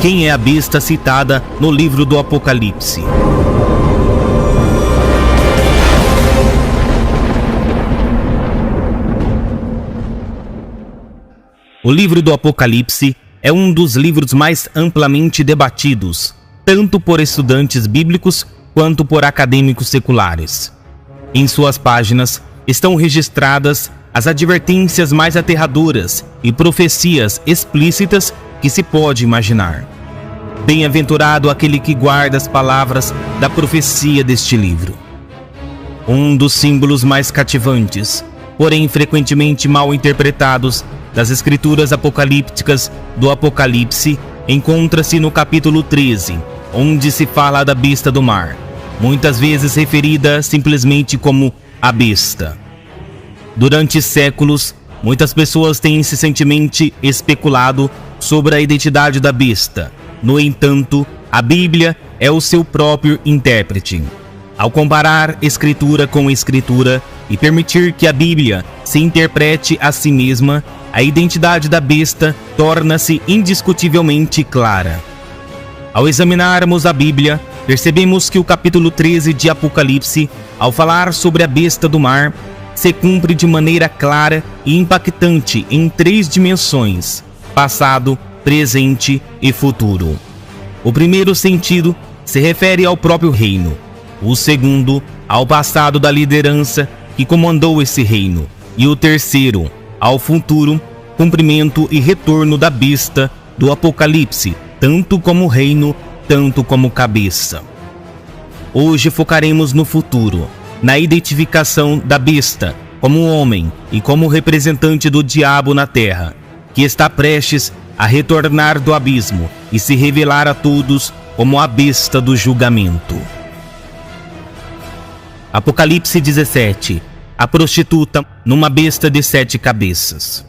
Quem é a besta citada no livro do Apocalipse? O livro do Apocalipse é um dos livros mais amplamente debatidos, tanto por estudantes bíblicos quanto por acadêmicos seculares. Em suas páginas estão registradas as advertências mais aterradoras e profecias explícitas que se pode imaginar. Bem-aventurado aquele que guarda as palavras da profecia deste livro. Um dos símbolos mais cativantes, porém frequentemente mal interpretados, das escrituras apocalípticas do Apocalipse encontra-se no capítulo 13, onde se fala da besta do mar, muitas vezes referida simplesmente como a besta. Durante séculos, muitas pessoas têm incessantemente especulado sobre a identidade da besta. No entanto, a Bíblia é o seu próprio intérprete. Ao comparar escritura com escritura e permitir que a Bíblia se interprete a si mesma, a identidade da besta torna-se indiscutivelmente clara. Ao examinarmos a Bíblia, percebemos que o capítulo 13 de Apocalipse, ao falar sobre a besta do mar, se cumpre de maneira clara e impactante em 3 dimensões: passado, presente e futuro. O primeiro sentido se refere ao próprio reino. O segundo, ao passado da liderança que comandou esse reino. E o terceiro, ao futuro, cumprimento e retorno da besta do Apocalipse, tanto como reino, tanto como cabeça. Hoje focaremos no futuro, na identificação da besta como homem e como representante do diabo na terra, que está prestes a retornar do abismo e se revelar a todos como a besta do julgamento. Apocalipse 17. A prostituta numa besta de 7 cabeças.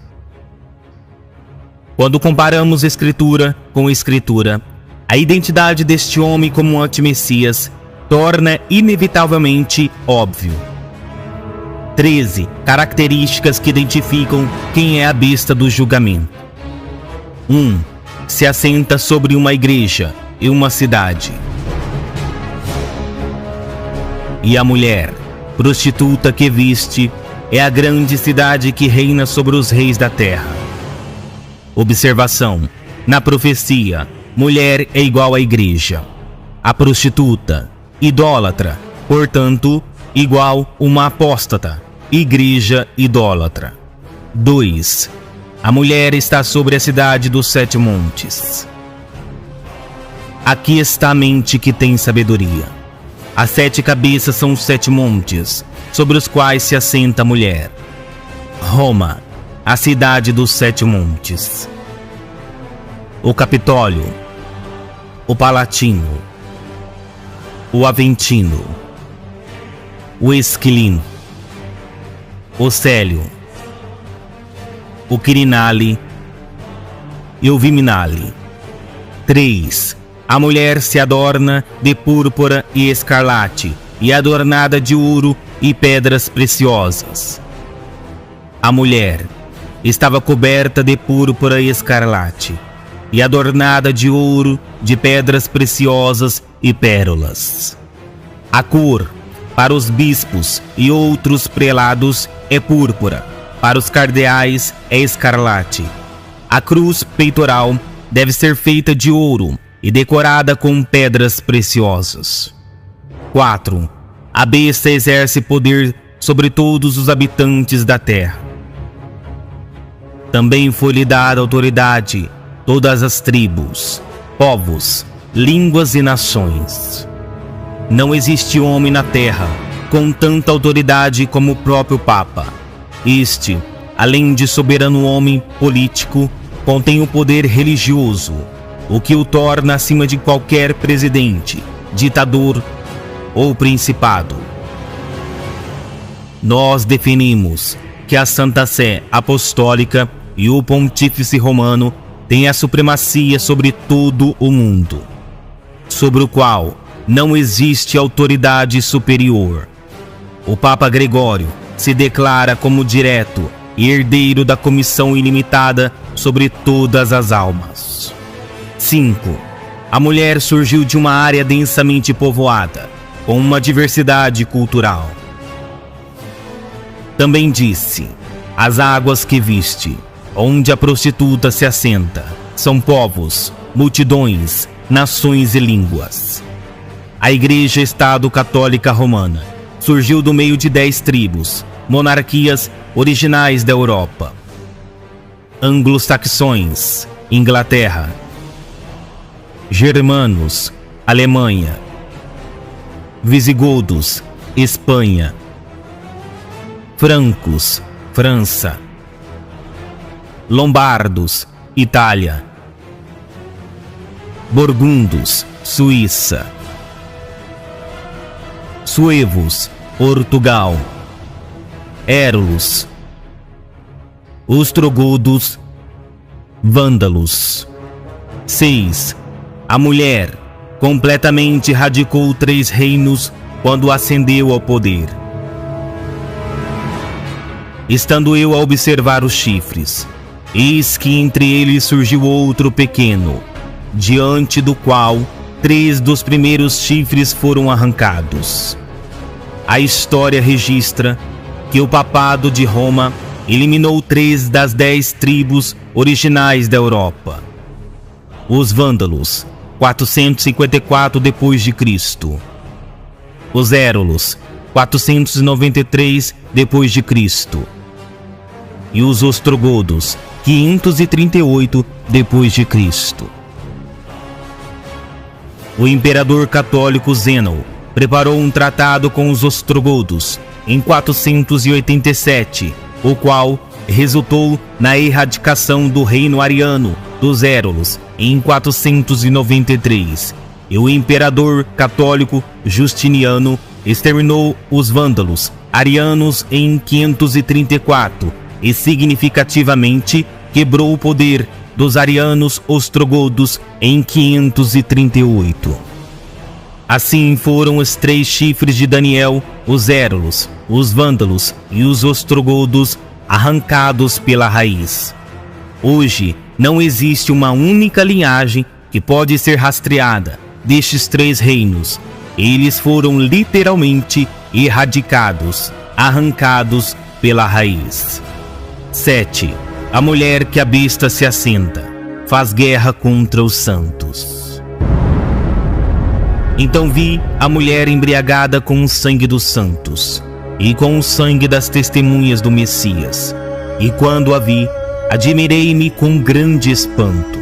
Quando comparamos escritura com escritura, a identidade deste homem como antimessias torna inevitavelmente óbvio. 13 características que identificam quem é a besta do julgamento. 1. Se assenta sobre uma igreja e uma cidade. E a mulher, prostituta que viste, é a grande cidade que reina sobre os reis da terra. Observação: na profecia, mulher é igual à igreja. A prostituta, idólatra, portanto, igual uma apóstata, igreja idólatra. 2. A mulher está sobre a cidade dos 7 montes. Aqui está a mente que tem sabedoria. As 7 cabeças são os 7 montes, sobre os quais se assenta a mulher. Roma, a cidade dos 7 montes. O Capitólio, o Palatino, o Aventino, o Esquilino, o Célio, o Quirinale e o Viminale. 3. A mulher se adorna de púrpura e escarlate, e adornada de ouro e pedras preciosas. A mulher estava coberta de púrpura e escarlate, e adornada de ouro, de pedras preciosas e pérolas. A cor, para os bispos e outros prelados, é púrpura, para os cardeais é escarlate. A cruz peitoral deve ser feita de ouro e decorada com pedras preciosas. 4. A besta exerce poder sobre todos os habitantes da terra. Também foi-lhe dada autoridade todas as tribos, povos, línguas e nações. Não existe homem na terra com tanta autoridade como o próprio Papa. Este, além de soberano homem político, contém o poder religioso, o que o torna acima de qualquer presidente, ditador ou principado. Nós definimos que a Santa Sé Apostólica e o Pontífice Romano têm a supremacia sobre todo o mundo, sobre o qual não existe autoridade superior. O Papa Gregório se declara como direto e herdeiro da comissão ilimitada sobre todas as almas. 5. A mulher surgiu de uma área densamente povoada, com uma diversidade cultural. Também disse: as águas que viste, onde a prostituta se assenta, são povos, multidões, nações e línguas. A Igreja-Estado Católica Romana surgiu do meio de 10 tribos, monarquias originais da Europa: anglo-saxões, Inglaterra; germanos, Alemanha; visigodos, Espanha; francos, França; lombardos, Itália; burgundos, Suíça; suevos, Portugal; érulos, ostrogodos, vândalos. 6. A mulher completamente radicou 3 reinos quando ascendeu ao poder. Estando eu a observar os chifres, eis que entre eles surgiu outro pequeno, diante do qual 3 dos primeiros chifres foram arrancados. A história registra que o papado de Roma eliminou 3 das 10 tribos originais da Europa: os vândalos, 454 d.C., os érulos, 493 d.C., e os ostrogodos, 538 d.C. O imperador católico Zeno preparou um tratado com os ostrogodos em 487, o qual resultou na erradicação do reino ariano dos érulos em 493, e o imperador católico Justiniano exterminou os vândalos arianos em 534 e significativamente quebrou o poder dos arianos ostrogodos em 538. Assim foram os 3 chifres de Daniel, os érulos, os vândalos e os ostrogodos, arrancados pela raiz. Hoje não existe uma única linhagem que pode ser rastreada destes 3 reinos. Eles foram literalmente erradicados, arrancados pela raiz. 7. A mulher que a besta se assenta, faz guerra contra os santos. Então vi a mulher embriagada com o sangue dos santos e com o sangue das testemunhas do Messias. E quando a vi, admirei-me com grande espanto,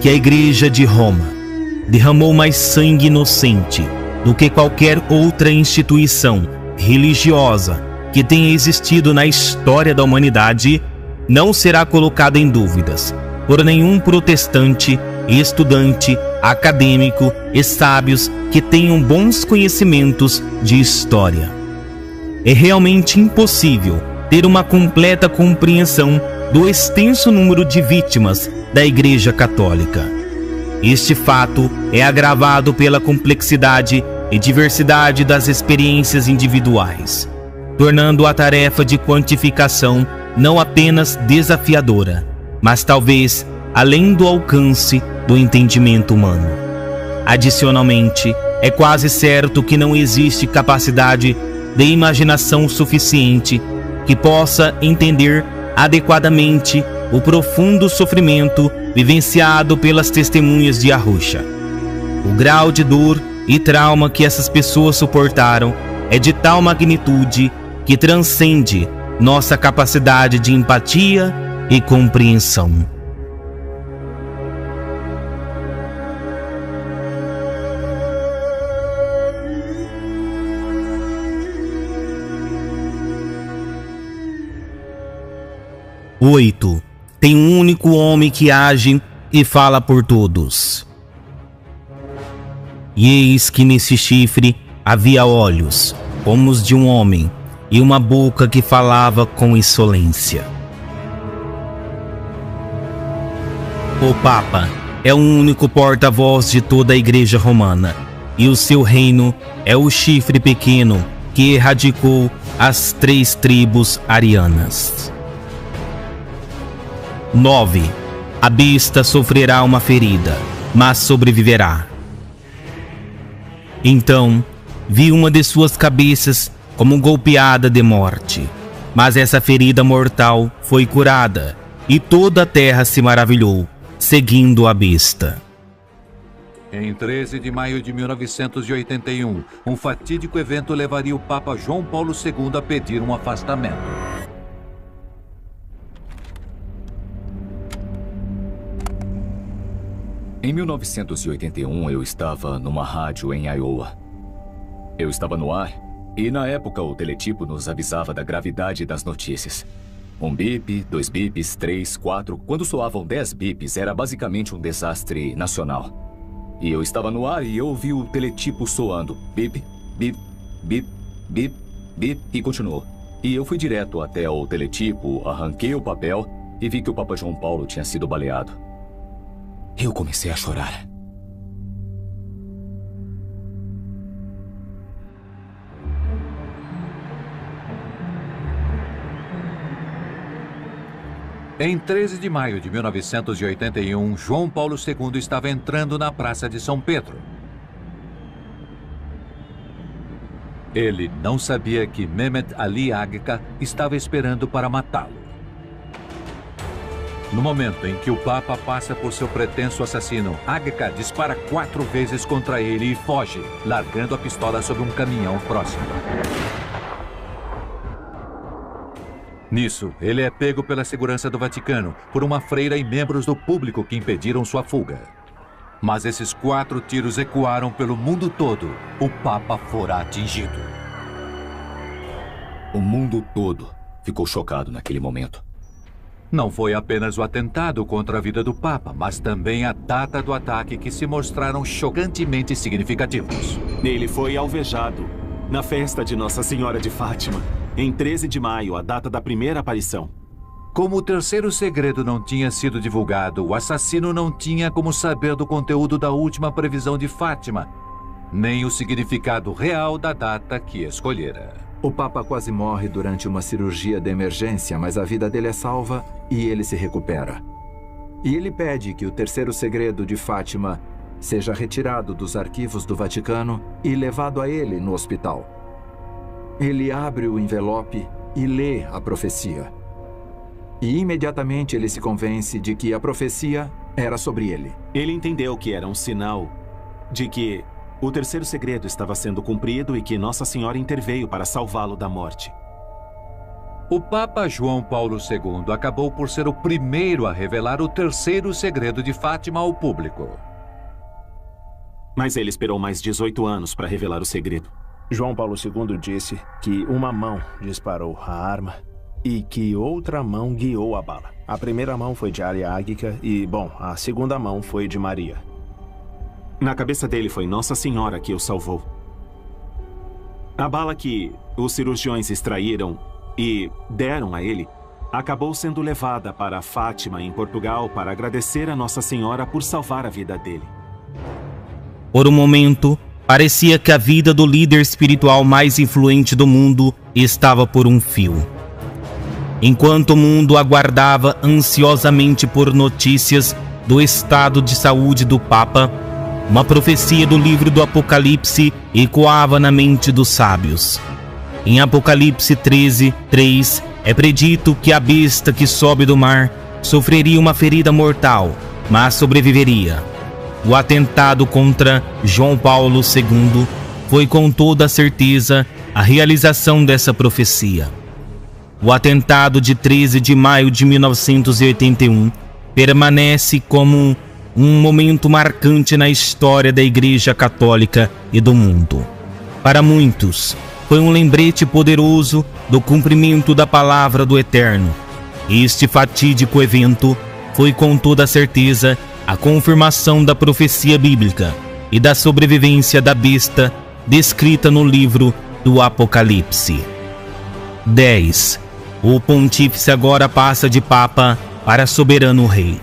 que a Igreja de Roma derramou mais sangue inocente do que qualquer outra instituição religiosa que tenha existido na história da humanidade, não será colocada em dúvidas por nenhum protestante, estudante, acadêmico e sábios que tenham bons conhecimentos de história. É realmente impossível ter uma completa compreensão do extenso número de vítimas da Igreja Católica. Este fato é agravado pela complexidade e diversidade das experiências individuais, tornando a tarefa de quantificação não apenas desafiadora, mas talvez além do alcance do entendimento humano. Adicionalmente, é quase certo que não existe capacidade de imaginação suficiente que possa entender adequadamente o profundo sofrimento vivenciado pelas testemunhas de Arusha. O grau de dor e trauma que essas pessoas suportaram é de tal magnitude que transcende nossa capacidade de empatia e compreensão. Oito. Tem um único homem que age e fala por todos. E eis que nesse chifre havia olhos, como os de um homem, e uma boca que falava com insolência. O Papa é o único porta-voz de toda a Igreja Romana, e o seu reino é o chifre pequeno que erradicou as 3 tribos arianas. 9. A besta sofrerá uma ferida, mas sobreviverá. Então, vi uma de suas cabeças como golpeada de morte. Mas essa ferida mortal foi curada, e toda a terra se maravilhou, seguindo a besta. Em 13 de maio de 1981, um fatídico evento levaria o Papa João Paulo II a pedir um afastamento. Em 1981, eu estava numa rádio em Iowa. Eu estava no ar e, na época, o teletipo nos avisava da gravidade das notícias. 1 bip, 2 bips, 3, 4... Quando soavam 10 bips, era basicamente um desastre nacional. E eu estava no ar e eu ouvi o teletipo soando. Bip, bip, bip, bip, bip, e continuou. E eu fui direto até o teletipo, arranquei o papel e vi que o Papa João Paulo tinha sido baleado. Eu comecei a chorar. Em 13 de maio de 1981, João Paulo II estava entrando na Praça de São Pedro. Ele não sabia que Mehmet Ali Agca estava esperando para matá-lo. No momento em que o Papa passa por seu pretenso assassino, Agca dispara 4 vezes contra ele e foge, largando a pistola sobre um caminhão próximo. Nisso, ele é pego pela segurança do Vaticano, por uma freira e membros do público que impediram sua fuga. Mas esses 4 tiros ecoaram pelo mundo todo. O Papa fora atingido. O mundo todo ficou chocado naquele momento. Não foi apenas o atentado contra a vida do Papa, mas também a data do ataque que se mostraram chocantemente significativos. Ele foi alvejado na festa de Nossa Senhora de Fátima, em 13 de maio, a data da primeira aparição. Como o terceiro segredo não tinha sido divulgado, o assassino não tinha como saber do conteúdo da última previsão de Fátima, nem o significado real da data que escolhera. O Papa quase morre durante uma cirurgia de emergência, mas a vida dele é salva e ele se recupera. E ele pede que o terceiro segredo de Fátima seja retirado dos arquivos do Vaticano e levado a ele no hospital. Ele abre o envelope e lê a profecia. E imediatamente ele se convence de que a profecia era sobre ele. Ele entendeu que era um sinal de que o terceiro segredo estava sendo cumprido e que Nossa Senhora interveio para salvá-lo da morte. O Papa João Paulo II acabou por ser o primeiro a revelar o terceiro segredo de Fátima ao público. Mas ele esperou mais 18 anos para revelar o segredo. João Paulo II disse que uma mão disparou a arma e que outra mão guiou a bala. A primeira mão foi de Ali Agca e, a segunda mão foi de Maria. Na cabeça dele foi Nossa Senhora que o salvou. A bala que os cirurgiões extraíram e deram a ele acabou sendo levada para Fátima, em Portugal, para agradecer a Nossa Senhora por salvar a vida dele. Por um momento, parecia que a vida do líder espiritual mais influente do mundo estava por um fio. Enquanto o mundo aguardava ansiosamente por notícias do estado de saúde do Papa, uma profecia do livro do Apocalipse ecoava na mente dos sábios. Em Apocalipse 13:3, é predito que a besta que sobe do mar sofreria uma ferida mortal, mas sobreviveria. O atentado contra João Paulo II foi com toda certeza a realização dessa profecia. O atentado de 13 de maio de 1981 permanece como um momento marcante na história da Igreja Católica e do mundo. Para muitos, foi um lembrete poderoso do cumprimento da palavra do Eterno. Este fatídico evento foi com toda certeza a confirmação da profecia bíblica e da sobrevivência da besta descrita no livro do Apocalipse. 10. O pontífice agora passa de papa para soberano rei.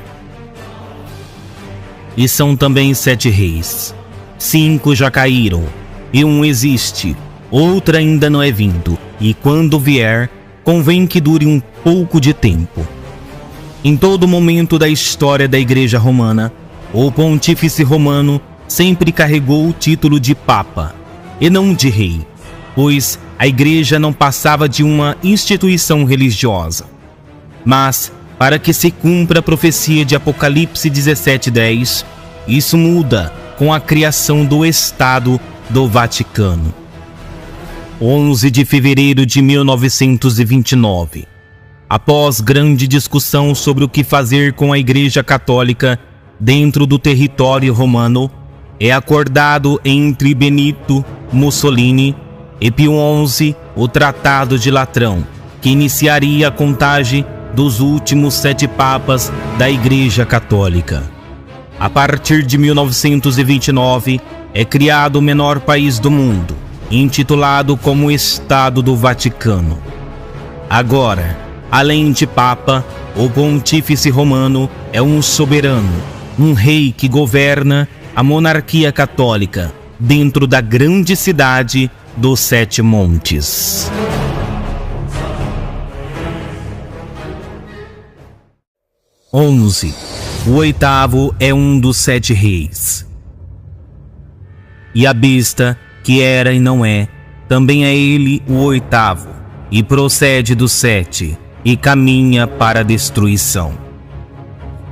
E são também 7 reis. 5 já caíram, e um existe, outro ainda não é vindo, e quando vier, convém que dure um pouco de tempo. Em todo momento da história da Igreja Romana, o pontífice romano sempre carregou o título de Papa, e não de rei, pois a Igreja não passava de uma instituição religiosa. Mas, para que se cumpra a profecia de Apocalipse 17:10, isso muda com a criação do Estado do Vaticano. 11 de fevereiro de 1929. Após grande discussão sobre o que fazer com a Igreja Católica dentro do território romano, é acordado entre Benito Mussolini e Pio XI o Tratado de Latrão, que iniciaria a contagem dos últimos 7 papas da Igreja Católica. A partir de 1929, é criado o menor país do mundo, intitulado como Estado do Vaticano. Agora, além de Papa, o Pontífice Romano é um soberano, um rei que governa a monarquia católica dentro da grande cidade dos 7 montes. O 8º é um dos 7 reis. E a besta, que era e não é, também é ele o 8º, e procede do 7, e caminha para a destruição.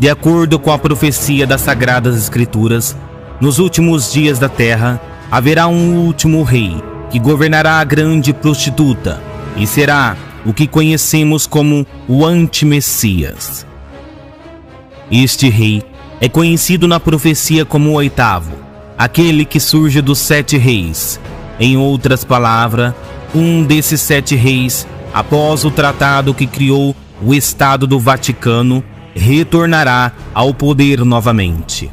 De acordo com a profecia das Sagradas Escrituras, nos últimos dias da terra haverá um último rei, que governará a grande prostituta, e será o que conhecemos como o Antimessias. Este rei é conhecido na profecia como o 8º, aquele que surge dos 7 reis. Em outras palavras, um desses 7 reis, após o tratado que criou o Estado do Vaticano, retornará ao poder novamente.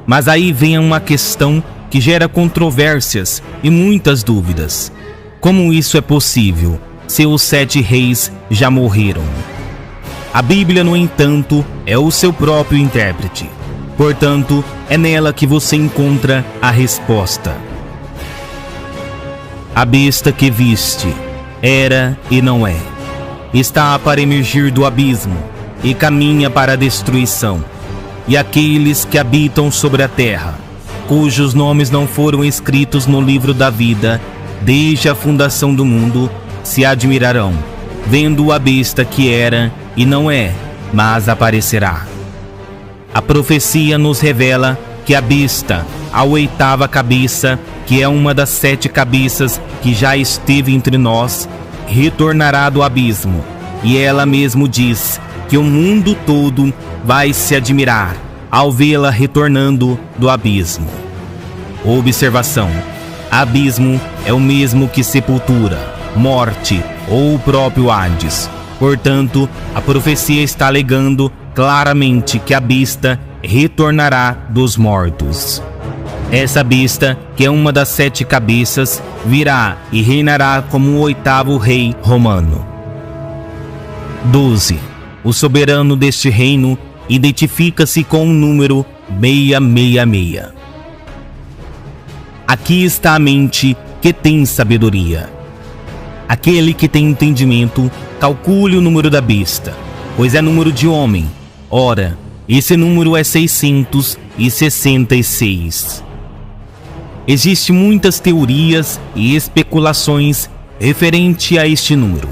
Mas aí vem uma questão que gera controvérsias e muitas dúvidas. Como isso é possível, se os 7 reis já morreram? A Bíblia, no entanto, é o seu próprio intérprete. Portanto, é nela que você encontra a resposta. A besta que viste era e não é. Está para emergir do abismo e caminha para a destruição. E aqueles que habitam sobre a terra, cujos nomes não foram escritos no livro da vida desde a fundação do mundo, se admirarão, vendo a besta que era e não é, mas aparecerá. A profecia nos revela que a besta, a 8ª cabeça, que é uma das 7 cabeças que já esteve entre nós, retornará do abismo, e ela mesmo diz que o mundo todo vai se admirar ao vê-la retornando do abismo. Observação: abismo é o mesmo que sepultura, morte ou o próprio Hades. Portanto, a profecia está alegando claramente que a besta retornará dos mortos. Essa besta, que é uma das 7 cabeças, virá e reinará como o 8º rei romano. 12. O soberano deste reino identifica-se com o número 666. Aqui está a mente que tem sabedoria. Aquele que tem entendimento, calcule o número da besta, pois é número de homem. Ora, esse número é 666. Existem muitas teorias e especulações referente a este número.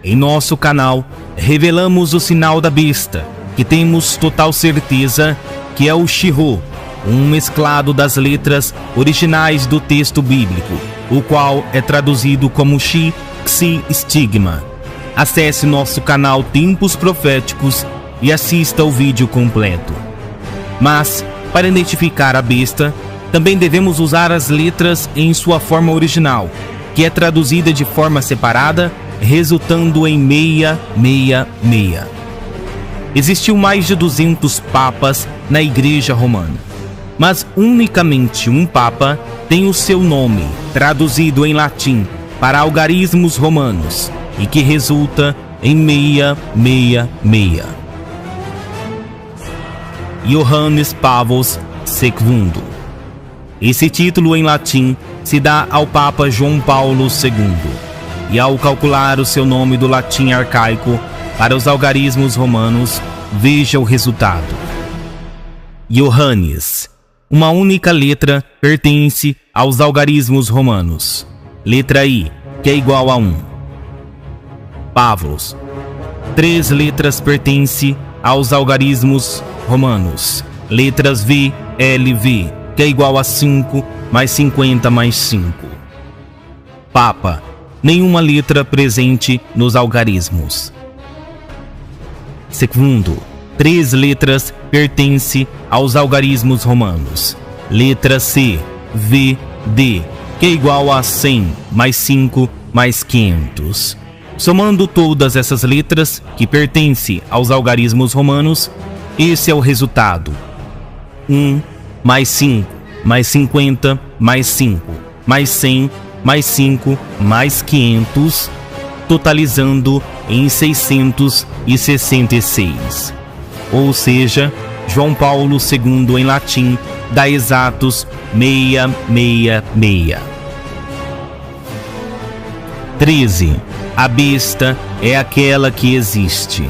Em nosso canal, revelamos o sinal da besta, que temos total certeza que é o Shiro, um mesclado das letras originais do texto bíblico, o qual é traduzido como Xi, Xi, Stigma. Acesse nosso canal Tempos Proféticos e assista o vídeo completo. Mas, para identificar a besta, também devemos usar as letras em sua forma original, que é traduzida de forma separada, resultando em 666. Existiu mais de 200 papas na Igreja Romana, mas unicamente um papa tem o seu nome traduzido em latim para algarismos romanos e que resulta em 666. Johannes Pavlos II. Esse título em latim se dá ao Papa João Paulo II, e ao calcular o seu nome do latim arcaico para os algarismos romanos, veja o resultado. Iohannis. Uma única letra pertence aos algarismos romanos. Letra I, que é igual a 1. Pavlos. 3 letras pertencem aos algarismos romanos. Letras V, L, V, que é igual a 5 mais 50 mais 5. Papa. Nenhuma letra presente nos algarismos. Segundo, 3 letras pertencem aos algarismos romanos. Letra C, V, D, que é igual a 100 mais 5 mais 500. Somando todas essas letras que pertencem aos algarismos romanos, esse é o resultado. 1 mais 5 mais 50 mais 5 mais 100 mais 5 mais 500, totalizando em 666. Ou seja, João Paulo II em latim dá exatos 666. 13. A besta é aquela que existe.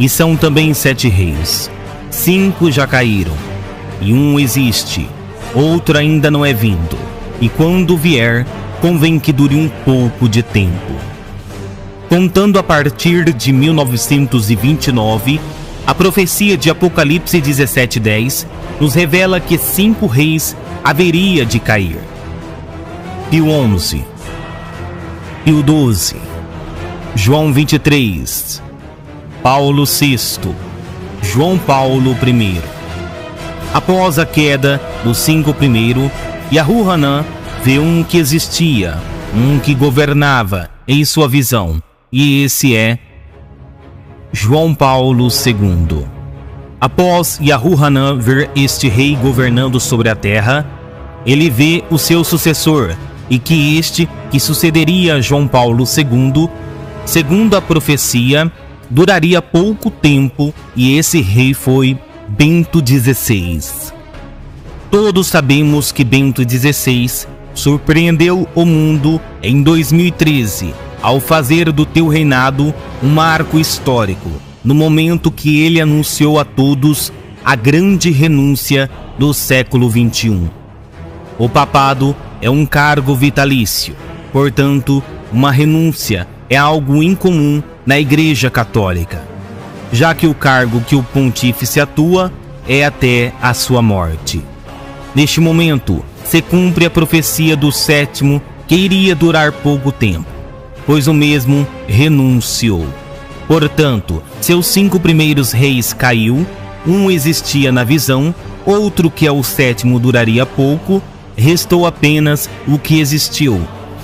E são também 7 reis. 5 já caíram, e 1 existe, outro ainda não é vindo. E quando vier, convém que dure um pouco de tempo. Contando a partir de 1929, a profecia de Apocalipse 17:10 nos revela que 5 reis haveria de cair. Pio XI, Pio XII, João 23, Paulo VI, João Paulo I. Após a queda dos 5 primeiros, Yahu-Hanan vê um que existia, um que governava em sua visão, e esse é João Paulo II. Após Yahu-Hanan ver este rei governando sobre a terra, ele vê o seu sucessor, e que este que sucederia a João Paulo II, segundo a profecia, duraria pouco tempo, e esse rei foi Bento XVI. Todos sabemos que Bento XVI surpreendeu o mundo em 2013 ao fazer do teu reinado um marco histórico, no momento que ele anunciou a todos a grande renúncia do século XXI. O papado é um cargo vitalício, portanto, uma renúncia é algo incomum na Igreja Católica, já que o cargo que o pontífice atua é até a sua morte. Neste momento, se cumpre a profecia do 7º, que iria durar pouco tempo, pois o mesmo renunciou. Portanto, seus 5 primeiros reis caiu, um existia na visão, outro que é o 7º duraria pouco, restou apenas o que existiu,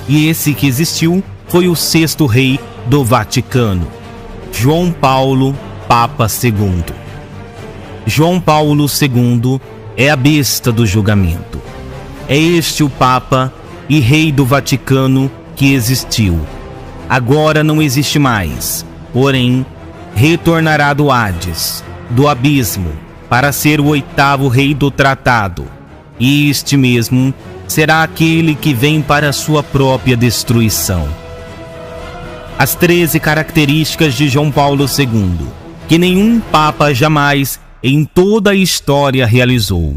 e esse que existiu foi o 6º rei do Vaticano, João Paulo, Papa II. João Paulo II é a besta do julgamento. É este o Papa e Rei do Vaticano que existiu. Agora não existe mais, porém, retornará do Hades, do abismo, para ser o 8º rei do tratado. E este mesmo será aquele que vem para a sua própria destruição. As 13 características de João Paulo II, que nenhum Papa jamais em toda a história realizou.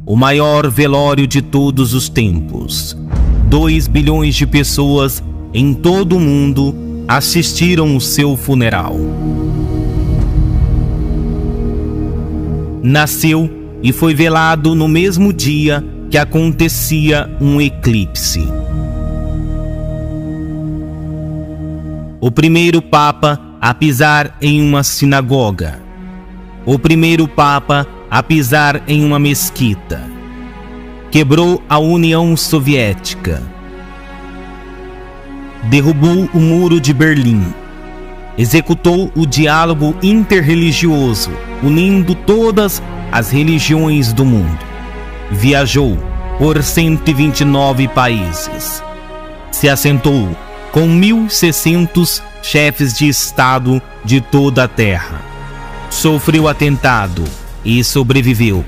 O maior velório de todos os tempos. 2 bilhões de pessoas em todo o mundo assistiram o seu funeral. Nasceu e foi velado no mesmo dia que acontecia um eclipse. O primeiro Papa a pisar em uma sinagoga. O primeiro Papa a pisar em uma mesquita. Quebrou a União Soviética. Derrubou o Muro de Berlim. Executou o diálogo interreligioso, unindo todas as religiões do mundo. Viajou por 129 países. Se assentou com 1.600 chefes de Estado de toda a terra. Sofreu atentado e sobreviveu.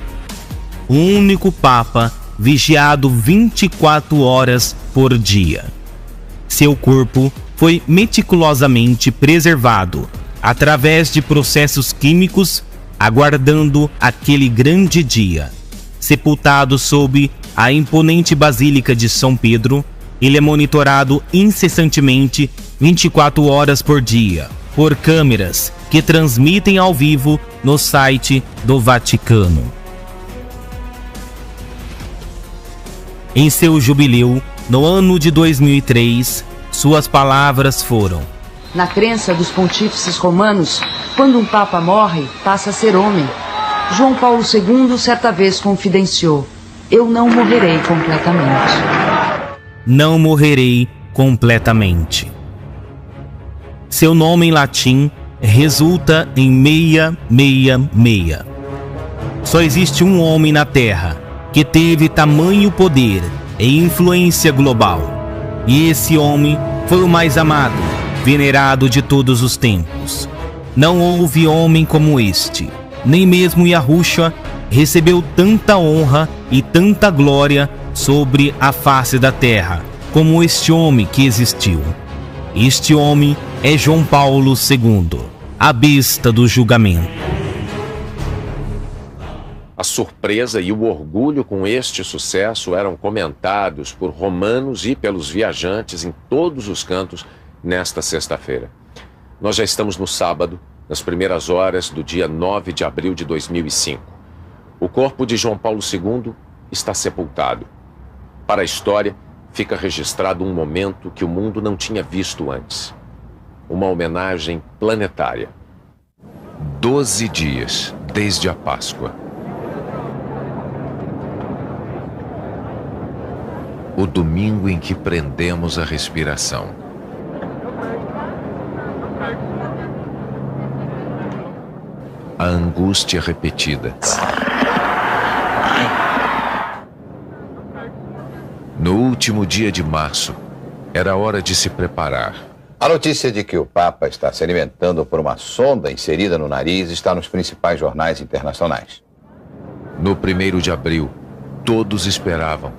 O único Papa vigiado 24 horas por dia. Seu corpo foi meticulosamente preservado através de processos químicos, aguardando aquele grande dia. Sepultado sob a imponente Basílica de São Pedro, ele é monitorado incessantemente 24 horas por dia por câmeras que transmitem ao vivo no site do Vaticano. Em seu jubileu, no ano de 2003, suas palavras foram: na crença dos pontífices romanos, quando um papa morre, passa a ser homem. João Paulo II certa vez confidenciou: eu não morrerei completamente. Não morrerei completamente. Seu nome em latim resulta em 666. Só existe um homem na Terra que teve tamanho poder e influência global. E esse homem foi o mais amado, venerado de todos os tempos. Não houve homem como este. Nem mesmo Yahushua recebeu tanta honra e tanta glória sobre a face da terra como este homem que existiu. Este homem é João Paulo II, a besta do julgamento. A surpresa e o orgulho com este sucesso eram comentados por romanos e pelos viajantes em todos os cantos nesta sexta-feira. Nós já estamos no sábado, nas primeiras horas do dia 9 de abril de 2005. O corpo de João Paulo II está sepultado. Para a história, fica registrado um momento que o mundo não tinha visto antes. Uma homenagem planetária. 12 dias desde a Páscoa. O domingo em que prendemos a respiração. A angústia repetida. No último dia de março, era hora de se preparar. A notícia de que o Papa está se alimentando por uma sonda inserida no nariz está nos principais jornais internacionais. No 1º de abril, todos esperavam,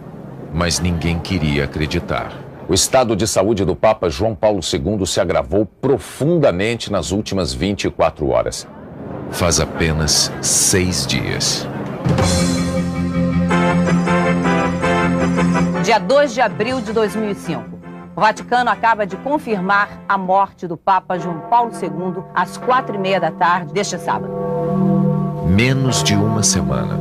mas ninguém queria acreditar. O estado de saúde do Papa João Paulo II se agravou profundamente nas últimas 24 horas. Faz apenas 6 dias. Dia 2 de abril de 2005. O Vaticano acaba de confirmar a morte do Papa João Paulo II às 4h30 da tarde deste sábado. Menos de uma semana.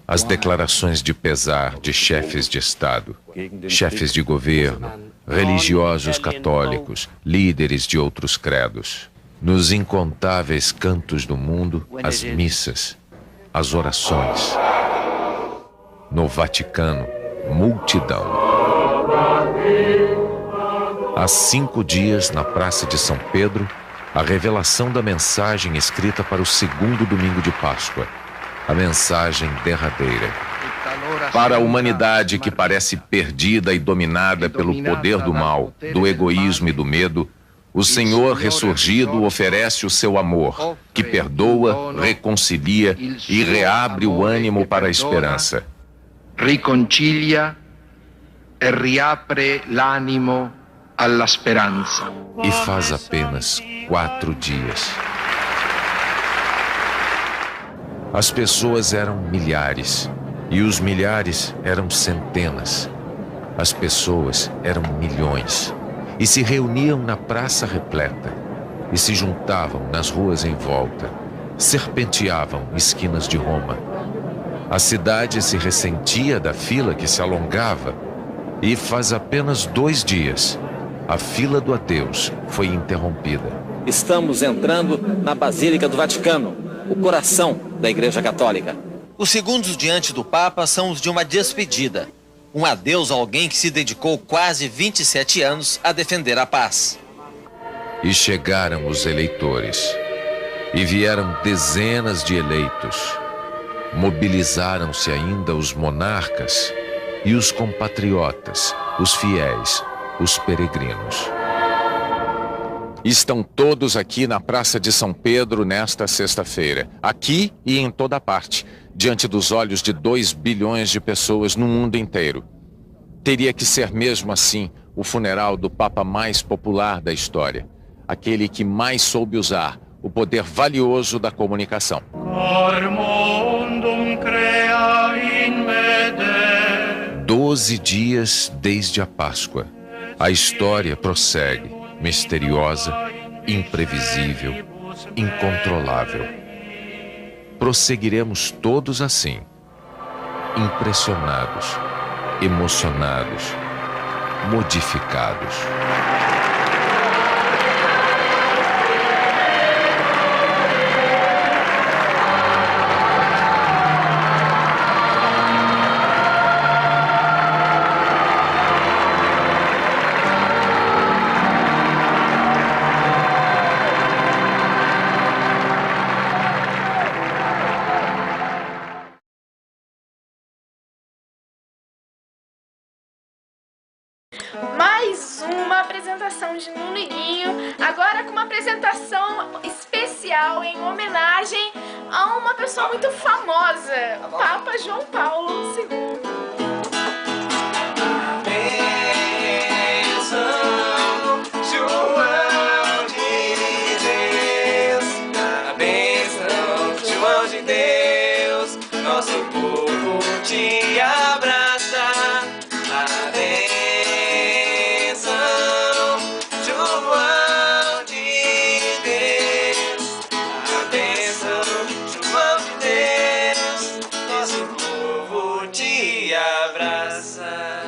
As declarações de pesar de chefes de Estado, chefes de governo, religiosos católicos, líderes de outros credos. Nos incontáveis cantos do mundo, as missas, as orações. No Vaticano, multidão. Há 5 dias, na Praça de São Pedro, a revelação da mensagem escrita para o 2º domingo de Páscoa. A mensagem derradeira. Para a humanidade que parece perdida e dominada pelo poder do mal, do egoísmo e do medo, o Senhor ressurgido oferece o seu amor, que perdoa, reconcilia e reabre o ânimo para a esperança. Riconcilia e riapre l'animo alla speranza. E faz apenas 4 dias. As pessoas eram milhares, e os milhares eram centenas. As pessoas eram milhões, e se reuniam na praça repleta, e se juntavam nas ruas em volta, serpenteavam esquinas de Roma. A cidade se ressentia da fila que se alongava, e faz apenas 2 dias, a fila do adeus foi interrompida. Estamos entrando na Basílica do Vaticano, o coração da Igreja Católica. Os segundos diante do Papa são os de uma despedida. Um adeus a alguém que se dedicou quase 27 anos a defender a paz. E chegaram os eleitores. E vieram dezenas de eleitos. Mobilizaram-se ainda os monarcas e os compatriotas, os fiéis, os peregrinos. Estão todos aqui na Praça de São Pedro nesta sexta-feira, aqui e em toda parte, diante dos olhos de 2 bilhões de pessoas no mundo inteiro. Teria que ser mesmo assim o funeral do Papa mais popular da história, aquele que mais soube usar o poder valioso da comunicação. 12 dias desde a Páscoa. A história prossegue, misteriosa, imprevisível, incontrolável. Prosseguiremos todos assim, impressionados, emocionados, modificados. Mais uma apresentação de Nuno e Ninho, agora com uma apresentação especial em homenagem a uma pessoa muito famosa, o Papa João Paulo II. Nosso povo te abraça, a bênção, João de Deus, a bênção, João de Deus, nosso povo te abraça.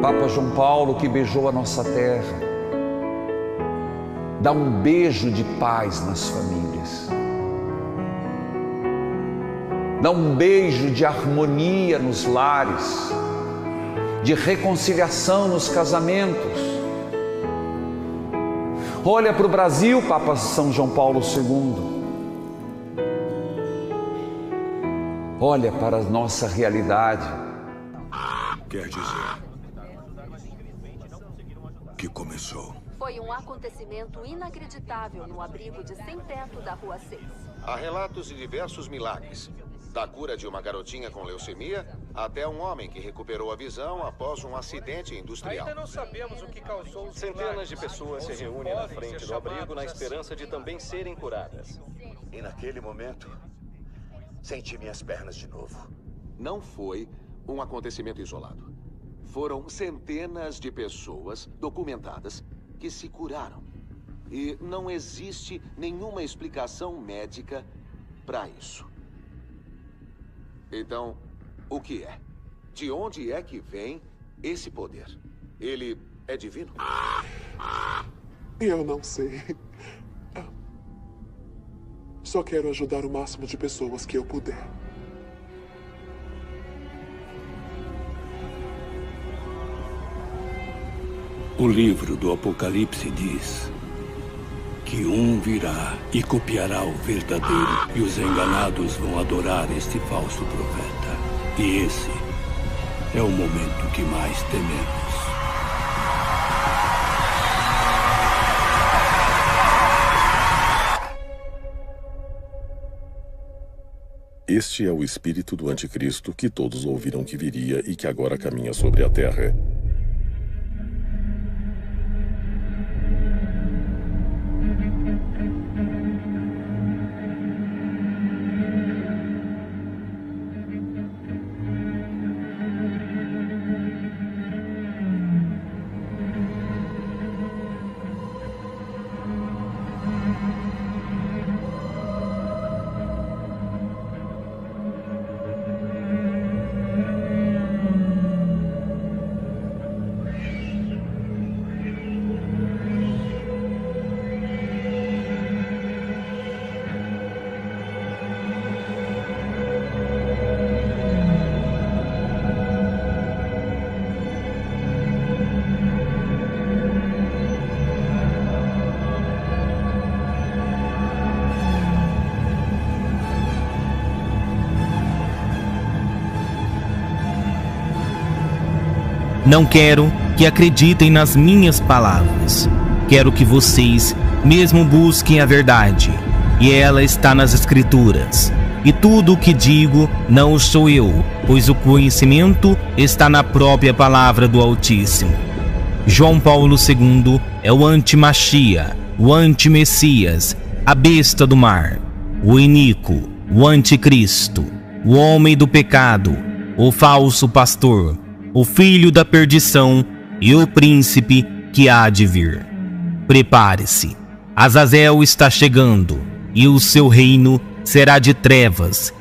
Papa João Paulo, que beijou a nossa terra, dá um beijo de paz nas famílias. Dá um beijo de harmonia nos lares, de reconciliação nos casamentos. Olha para o Brasil, Papa São João Paulo II. Olha para a nossa realidade. Quer dizer que começou. Foi um acontecimento inacreditável no abrigo de Sem Teto da Rua 6. Há relatos de diversos milagres. Da cura de uma garotinha com leucemia até um homem que recuperou a visão após um acidente industrial. Ainda não sabemos o que causou os Centenas de pessoas se reúnem na frente do abrigo na esperança de também serem curadas. E naquele momento, senti minhas pernas de novo. Não foi um acontecimento isolado. Foram centenas de pessoas documentadas que se curaram. E não existe nenhuma explicação médica para isso. Então, o que é? De onde é que vem esse poder? Ele é divino? Eu não sei. Só quero ajudar o máximo de pessoas que eu puder. O livro do Apocalipse diz que um virá e copiará o verdadeiro, e os enganados vão adorar este falso profeta. E esse é o momento que mais tememos. Este é o espírito do anticristo que todos ouviram que viria e que agora caminha sobre a terra. Não quero que acreditem nas minhas palavras. Quero que vocês mesmo busquem a verdade. E ela está nas Escrituras. E tudo o que digo não sou eu, pois o conhecimento está na própria palavra do Altíssimo. João Paulo II é o anti-Machia, o anti-Messias, a besta do mar, o iníquo, o anticristo, o homem do pecado, o falso pastor, o filho da perdição e o príncipe que há de vir. Prepare-se, Azazel está chegando, e o seu reino será de trevas